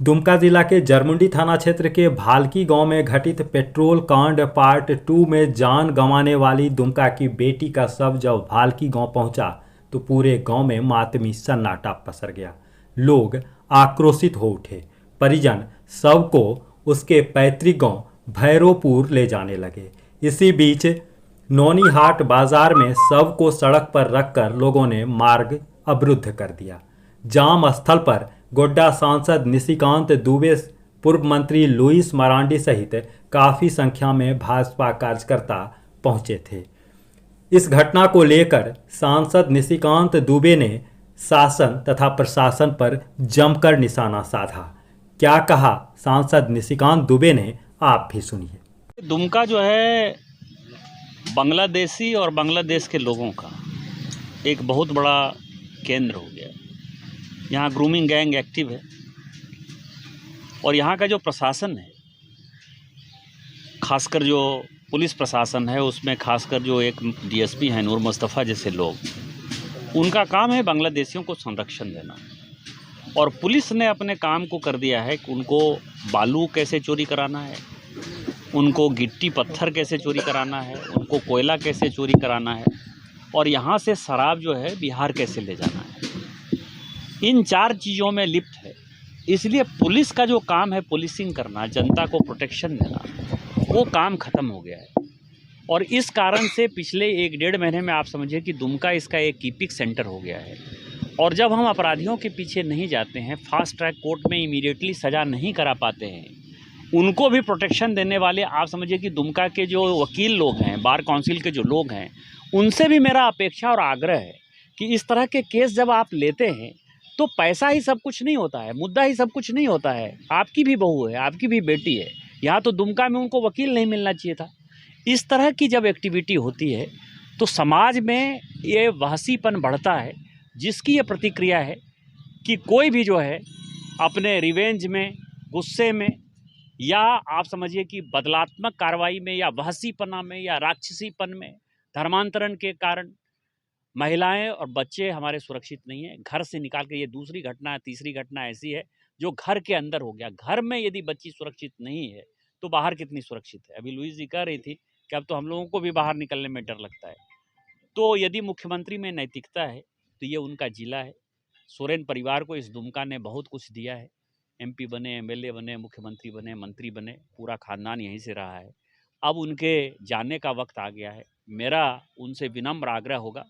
दुमका जिला के जरमुंडी थाना क्षेत्र के भालकी गांव में घटित पेट्रोल कांड पार्ट 2 में जान गंवाने वाली दुमका की बेटी का शव जब भालकी गांव पहुंचा तो पूरे गांव में मातमी सन्नाटा पसर गया। लोग आक्रोशित हो उठे। परिजन शव को उसके पैतृक गांव भैरोपुर ले जाने लगे। इसी बीच नौनीहाट बाजार में शव को सड़क पर रखकर लोगों ने मार्ग अवरुद्ध कर दिया। जाम स्थल पर गोड्डा सांसद निशिकांत दुबे, पूर्व मंत्री लुइस मरांडी सहित काफ़ी संख्या में भाजपा कार्यकर्ता पहुंचे थे। इस घटना को लेकर सांसद निशिकांत दुबे ने शासन तथा प्रशासन पर जमकर निशाना साधा। क्या कहा सांसद निशिकांत दुबे ने, आप भी सुनिए। दुमका जो है बांग्लादेशी और बांग्लादेश के लोगों का एक बहुत बड़ा केंद्र हो गया। यहाँ ग्रूमिंग गैंग एक्टिव है और यहाँ का जो प्रशासन है, खासकर जो पुलिस प्रशासन है, उसमें खासकर जो एक डीएसपी हैं नूर मुस्तफ़ा जैसे लोग, उनका काम है बांग्लादेशियों को संरक्षण देना। और पुलिस ने अपने काम को कर दिया है कि उनको बालू कैसे चोरी कराना है, उनको गिट्टी पत्थर कैसे चोरी कराना है, उनको कोयला कैसे चोरी कराना है और यहाँ से शराब जो है बिहार कैसे ले जाना है। इन 4 चीज़ों में लिप्त है। इसलिए पुलिस का जो काम है पुलिसिंग करना, जनता को प्रोटेक्शन देना, वो काम ख़त्म हो गया है। और इस कारण से पिछले 1-1.5 महीने में आप समझिए कि दुमका इसका एक कीपिंग सेंटर हो गया है। और जब हम अपराधियों के पीछे नहीं जाते हैं, फास्ट ट्रैक कोर्ट में इमीडिएटली सज़ा नहीं करा पाते हैं, उनको भी प्रोटेक्शन देने वाले आप समझिए कि दुमका के जो वकील लोग हैं, बार काउंसिल के जो लोग हैं, उनसे भी मेरा अपेक्षा और आग्रह है कि इस तरह के केस जब आप लेते हैं तो पैसा ही सब कुछ नहीं होता है, मुद्दा ही सब कुछ नहीं होता है। आपकी भी बहू है, आपकी भी बेटी है। यहाँ तो दुमका में उनको वकील नहीं मिलना चाहिए था। इस तरह की जब एक्टिविटी होती है तो समाज में ये वहसीपन बढ़ता है, जिसकी ये प्रतिक्रिया है कि कोई भी जो है अपने रिवेंज में, गुस्से में या आप समझिए कि बदलात्मक कार्रवाई में या वहसीपना में या राक्षसीपन में, धर्मांतरण के कारण महिलाएं और बच्चे हमारे सुरक्षित नहीं हैं। घर से निकाल के ये दूसरी घटना है, तीसरी घटना ऐसी है जो घर के अंदर हो गया। घर में यदि बच्ची सुरक्षित नहीं है तो बाहर कितनी सुरक्षित है। अभी लुइस जी कह रही थी कि अब तो हम लोगों को भी बाहर निकलने में डर लगता है। तो यदि मुख्यमंत्री में नैतिकता है तो ये उनका जिला है। सोरेन परिवार को इस दुमका ने बहुत कुछ दिया है। एमपी बने, एमएलए बने, मुख्यमंत्री बने, मंत्री बने, पूरा खानदान यहीं से रहा है। अब उनके जाने का वक्त आ गया है। मेरा उनसे विनम्र आग्रह होगा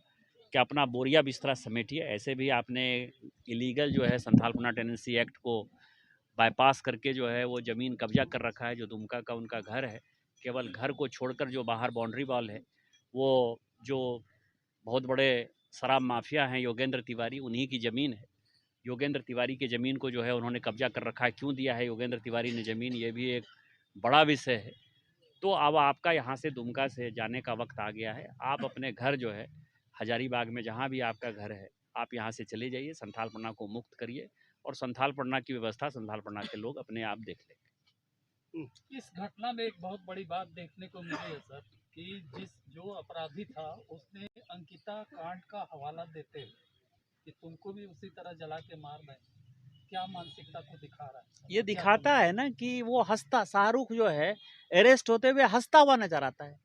कि अपना बोरिया बिस्तरा समेटिए। ऐसे भी आपने इलीगल जो है संथालपना टेनेंसी एक्ट को बाईपास करके जो है वो ज़मीन कब्जा कर रखा है। जो दुमका का उनका घर है, केवल घर को छोड़कर जो बाहर बाउंड्री वॉल है, वो जो बहुत बड़े शराब माफिया हैं योगेंद्र तिवारी, उन्हीं की ज़मीन है। योगेंद्र तिवारी की ज़मीन को जो है उन्होंने कब्जा कर रखा है। क्यों दिया है योगेंद्र तिवारी ने ज़मीन, ये भी एक बड़ा विषय है। तो अब आपका यहाँ से दुमका से जाने का वक्त आ गया है। आप अपने घर जो है हजारीबाग में जहाँ भी आपका घर है, आप यहाँ से चले जाइए, संथालपना को मुक्त करिए और संथालपना की व्यवस्था संथालपना के लोग अपने आप देख लेंगे। इस घटना में एक बहुत बड़ी बात देखने को मिली है सर, कि जो अपराधी था उसने अंकिता कांड का हवाला देते हुए कि तुमको भी उसी तरह जला के मार दें, क्या मानसिकता को दिखा रहा है? ये दिखाता है ना कि वो हंसता, शाहरुख जो है अरेस्ट होते हुए हंसता हुआ नजर आता है।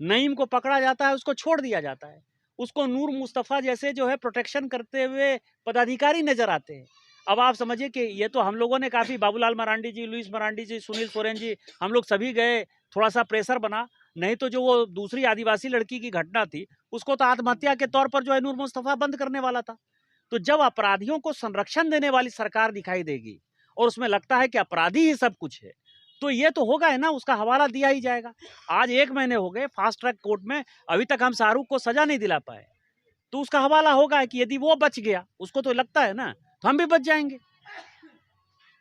नईम को पकड़ा जाता है, उसको छोड़ दिया जाता है। उसको नूर मुस्तफ़ा जैसे जो है प्रोटेक्शन करते हुए पदाधिकारी नजर आते हैं। अब आप समझिए कि ये तो हम लोगों ने काफ़ी, बाबूलाल मरांडी जी, लुइस मरांडी जी, सुनील सोरेन जी, हम लोग सभी गए, थोड़ा सा प्रेशर बना। नहीं तो जो वो दूसरी आदिवासी लड़की की घटना थी उसको तो आत्महत्या के तौर पर जो है नूर मुस्तफ़ा बंद करने वाला था। तो जब अपराधियों को संरक्षण देने वाली सरकार दिखाई देगी और उसमें लगता है कि अपराधी ही सब कुछ है, तो ये तो होगा है ना, उसका हवाला दिया ही जाएगा। आज 1 महीने हो गए फास्ट ट्रैक कोर्ट में, अभी तक हम शाहरुख को सजा नहीं दिला पाए, तो उसका हवाला होगा कि यदि वो बच गया, उसको तो लगता है ना, तो हम भी बच जाएंगे।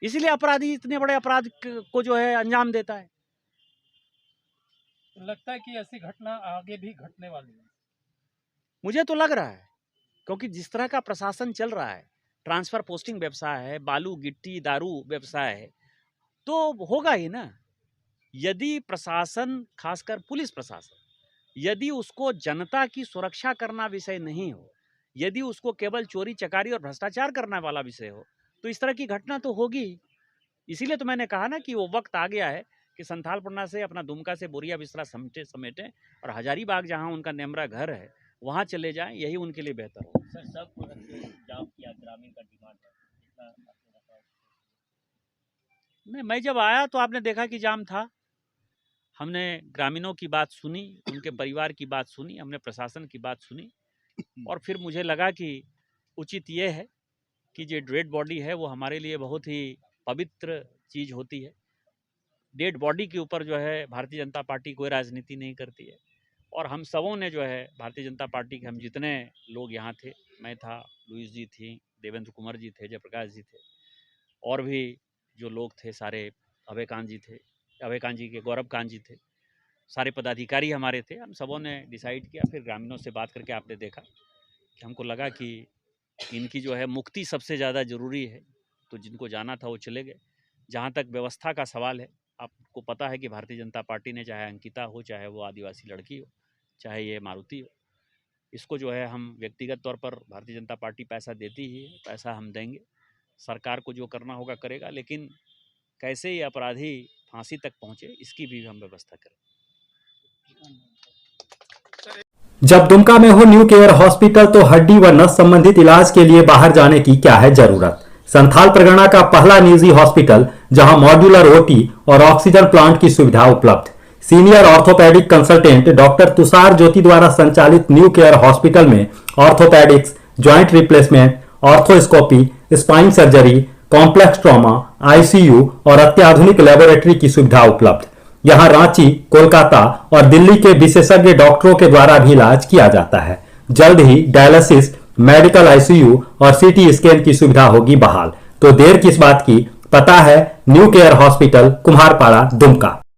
इसीलिए अपराधी इतने बड़े अपराध को जो है अंजाम देता है। तो लगता है कि ऐसी घटना आगे भी घटने वाली है। मुझे तो लग रहा है, क्योंकि जिस तरह का प्रशासन चल रहा है, ट्रांसफर पोस्टिंग व्यवसाय है, बालू गिट्टी दारू व्यवसाय है, तो होगा ही ना। यदि प्रशासन, खासकर पुलिस प्रशासन, यदि उसको जनता की सुरक्षा करना विषय नहीं हो, यदि उसको केवल चोरी चकारी और भ्रष्टाचार करने वाला विषय हो, तो इस तरह की घटना तो होगी। इसीलिए तो मैंने कहा ना कि वो वक्त आ गया है कि संथालपुरना से अपना दुमका से बोरिया बिस्तरा समेटें और हजारीबाग जहाँ उनका नेमरा घर है वहाँ चले जाएं, यही उनके लिए बेहतर हो। सर सब जाम किया, ग्रामीण का डिमांड है इतना। नहीं, मैं जब आया तो आपने देखा कि जाम था। हमने ग्रामीणों की बात सुनी, उनके परिवार की बात सुनी, हमने प्रशासन की बात सुनी और फिर मुझे लगा कि उचित ये है कि जो डेड बॉडी है वो हमारे लिए बहुत ही पवित्र चीज़ होती है। डेड बॉडी के ऊपर जो है भारतीय जनता पार्टी कोई राजनीति नहीं करती है और हम सबों ने जो है भारतीय जनता पार्टी के हम जितने लोग यहाँ थे, मैं था, लुइस जी थी, देवेंद्र कुमार जी थे, जयप्रकाश जी थे और भी जो लोग थे सारे, अभय कांत जी के गौरव कांत जी थे, सारे पदाधिकारी हमारे थे। हम सबों ने डिसाइड किया, फिर ग्रामीणों से बात करके आपने देखा कि हमको लगा कि इनकी जो है मुक्ति सबसे ज़्यादा ज़रूरी है, तो जिनको जाना था वो चले गए। जहाँ तक व्यवस्था का सवाल है, आपको पता है कि भारतीय जनता पार्टी ने, चाहे अंकिता हो, चाहे वो आदिवासी लड़की हो, चाहे ये मारुति हो, इसको जो है हम व्यक्तिगत तौर पर भारतीय जनता पार्टी पैसा देती ही है, पैसा हम देंगे, सरकार को जो करना होगा करेगा, लेकिन कैसे ये अपराधी फांसी तक पहुँचे इसकी भी हम व्यवस्था करें। जब दुमका में हो न्यू केयर हॉस्पिटल तो हड्डी व नस संबंधित इलाज के लिए बाहर जाने की क्या है जरूरत। संथाल परगना का पहला निजी हॉस्पिटल जहां मॉड्यूलर ओटी और ऑक्सीजन प्लांट की सुविधा उपलब्ध। Senior orthopaedic consultant doctor Tushar Jyoti द्वारा संचालित न्यू केयर हॉस्पिटल में orthopaedics, joint replacement, arthroscopy, spine surgery, complex trauma, ICU और अत्याधुनिक लेबोरेटरी की सुविधा उपलब्ध। यहां रांची, कोलकाता और दिल्ली के विशेषज्ञ डॉक्टरों के द्वारा भी इलाज किया जाता है। जल्द ही डायलिसिस, मेडिकल आईसीयू और सीटी स्कैन की सुविधा होगी बहाल। तो देर किस बात की, पता है new care hospital, Kumharpara, Dumka.